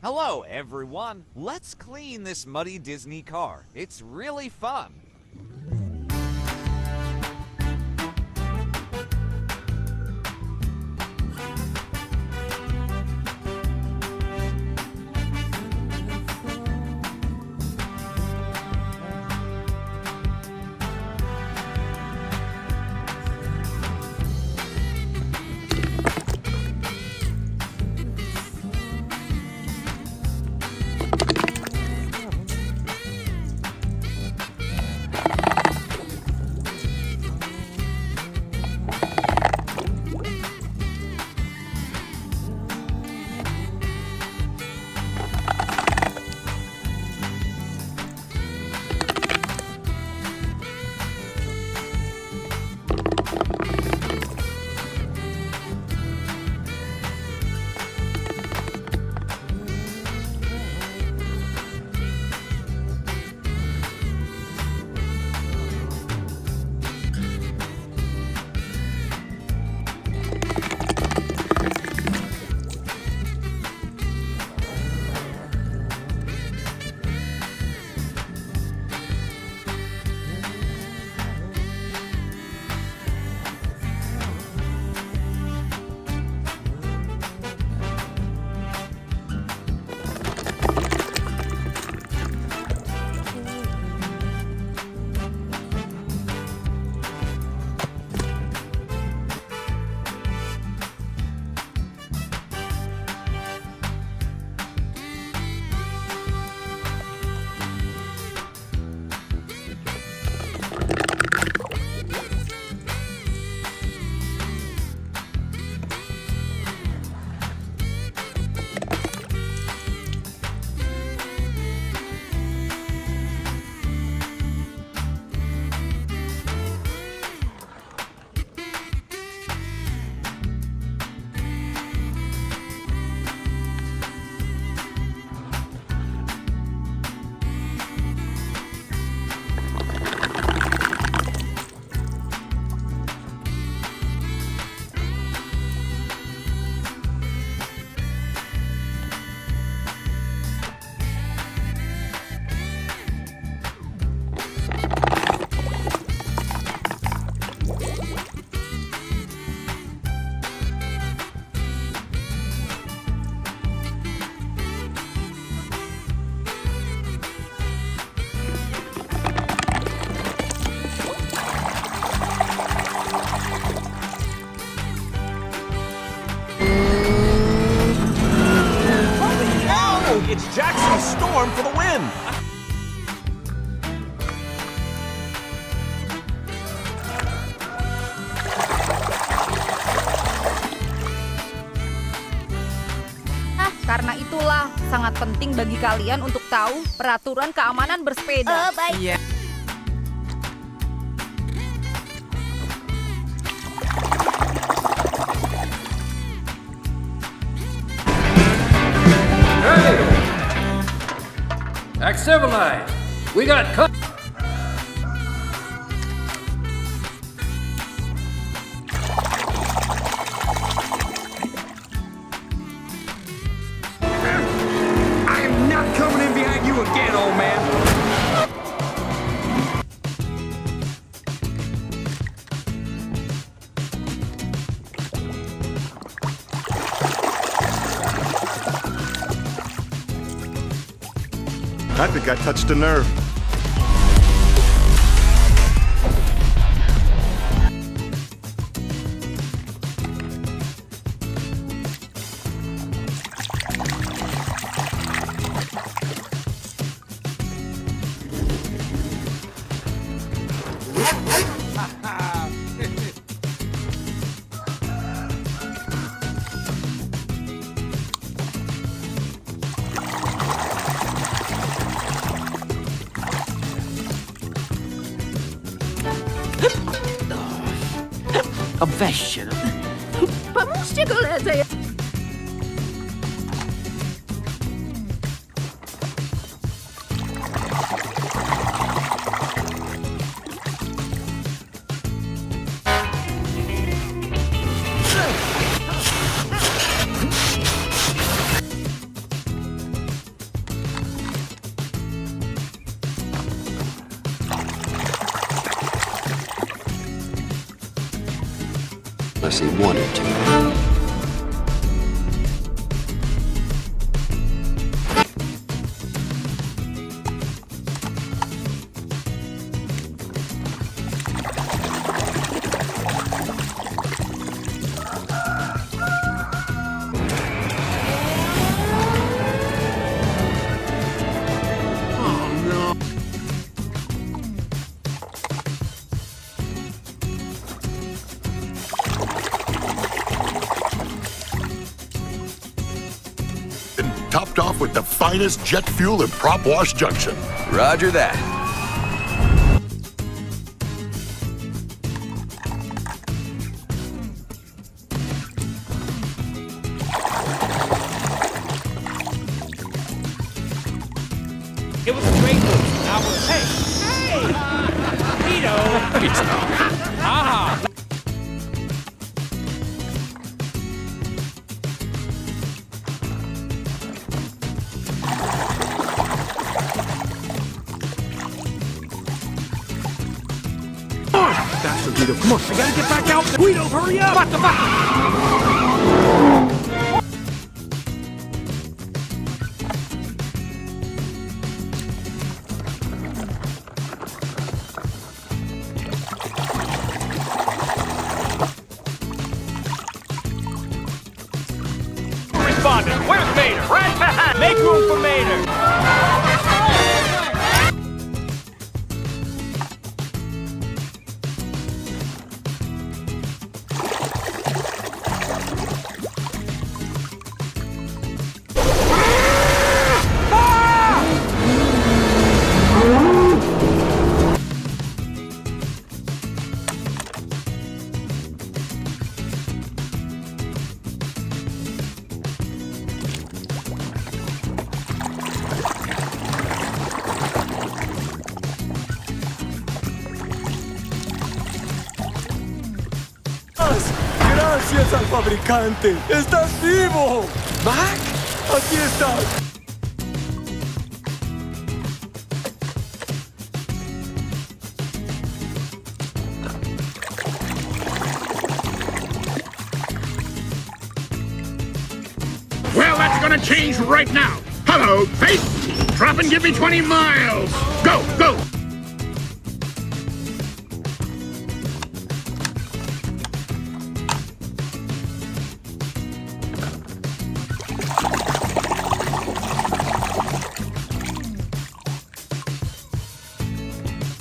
Hello, everyone. Let's clean this muddy Disney car. It's really fun. It's Jackson's storm for the win! Karena itulah sangat penting bagi kalian untuk tahu peraturan keamanan bersepeda. Baik. Iya. Act civilized. We got cut. I am not coming in behind you again, old man! I think I touched a nerve. Weź się. Pomóżcie koledze! unless he wanted to. Topped off with the finest jet fuel in Prop Wash Junction. Roger that. It was a great move. I was, hey, Vito. Aha. Faster, Guido. Come on, I gotta get back out there. Guido, hurry up! What the fuck? Responding. Where's Mater? Right behind. Make room for Mater. Gracias al fabricante. ¡Estás vivo! Mac, aquí estás. Well, that's gonna change right now. Hello, face. Drop and give me 20 miles. Go, go.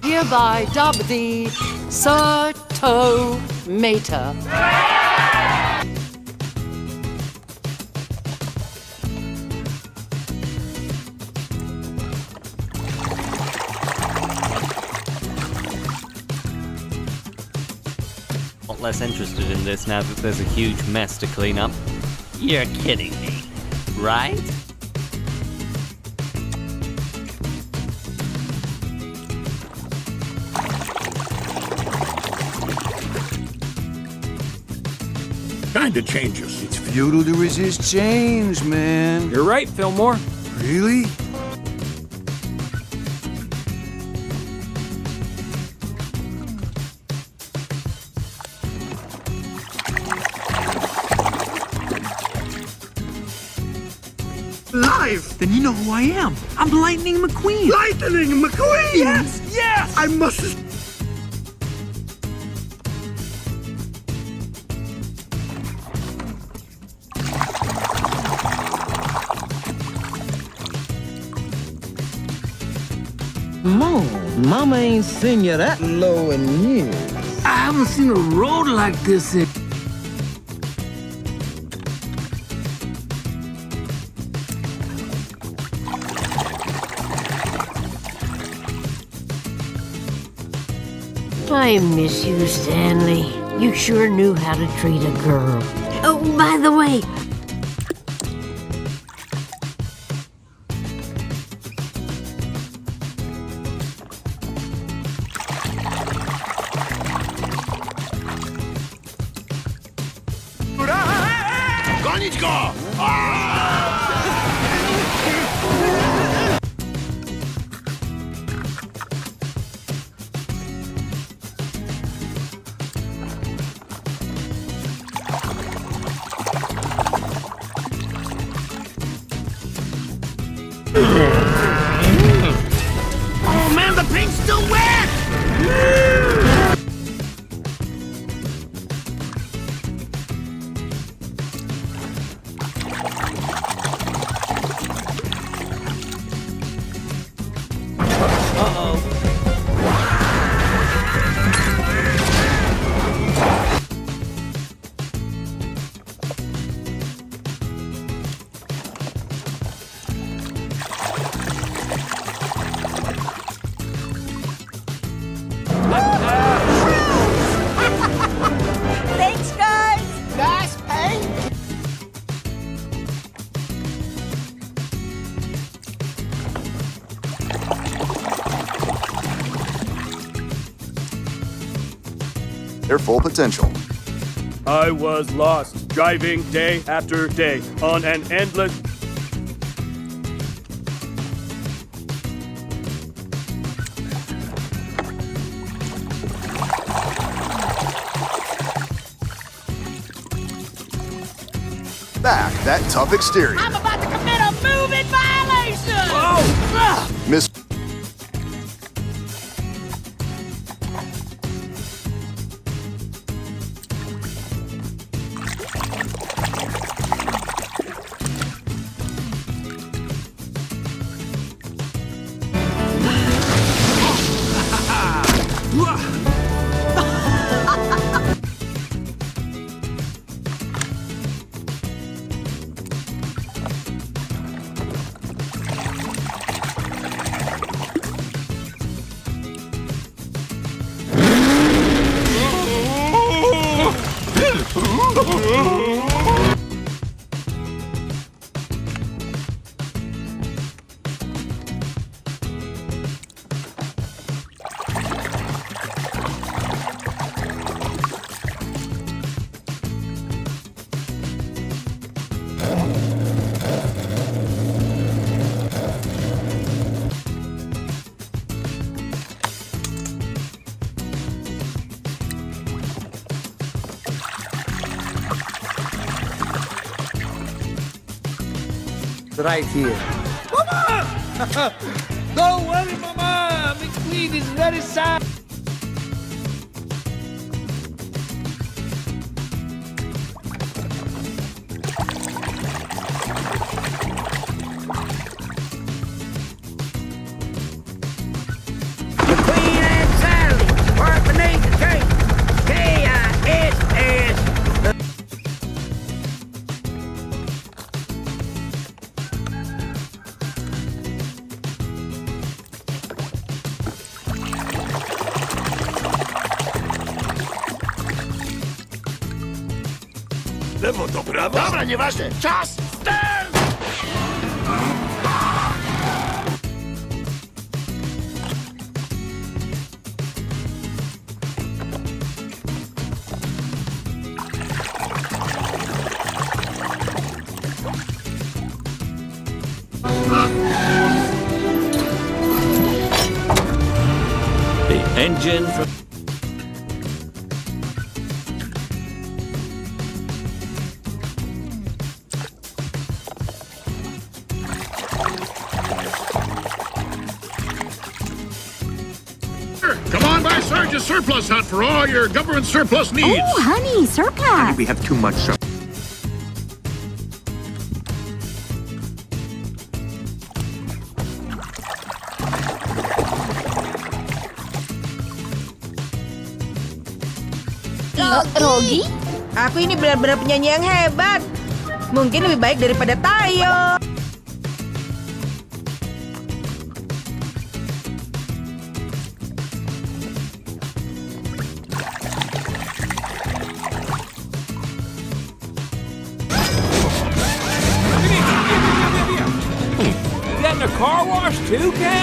Hereby dub thee Sir Tomica. Lot less interested in this now that there's a huge mess to clean up. You're kidding me, right? Kinda changes. It's futile to resist change, man. You're right, Fillmore. Really? Live! Then you know who I am. I'm Lightning McQueen. Lightning McQueen! Yes, yes! I must... Mama ain't seen you that low in years. I haven't seen a road like this in... I miss you, Stanley. You sure knew how to treat a girl. Oh, by the way, Konnichiwa! their full potential. I was lost, driving day after day on an endless... Back that tough exterior. I'm about to commit a moving violation! Oh! Miss. Right here. Mama! Don't worry, Mama! McQueen is very sad. McQueen and Sally, part beneath the tree. K-I-S-S. Lewo do prawa. Dobra, nieważne. Czas! Start! The engine from... Come on by Sarge's surplus hunt for all your government surplus needs. Oh, honey, surplus. We have too much surplus. Rogi? Aku ini benar-benar penyanyi yang hebat. Mungkin lebih baik daripada Tayo. Getting a car wash too, Ken?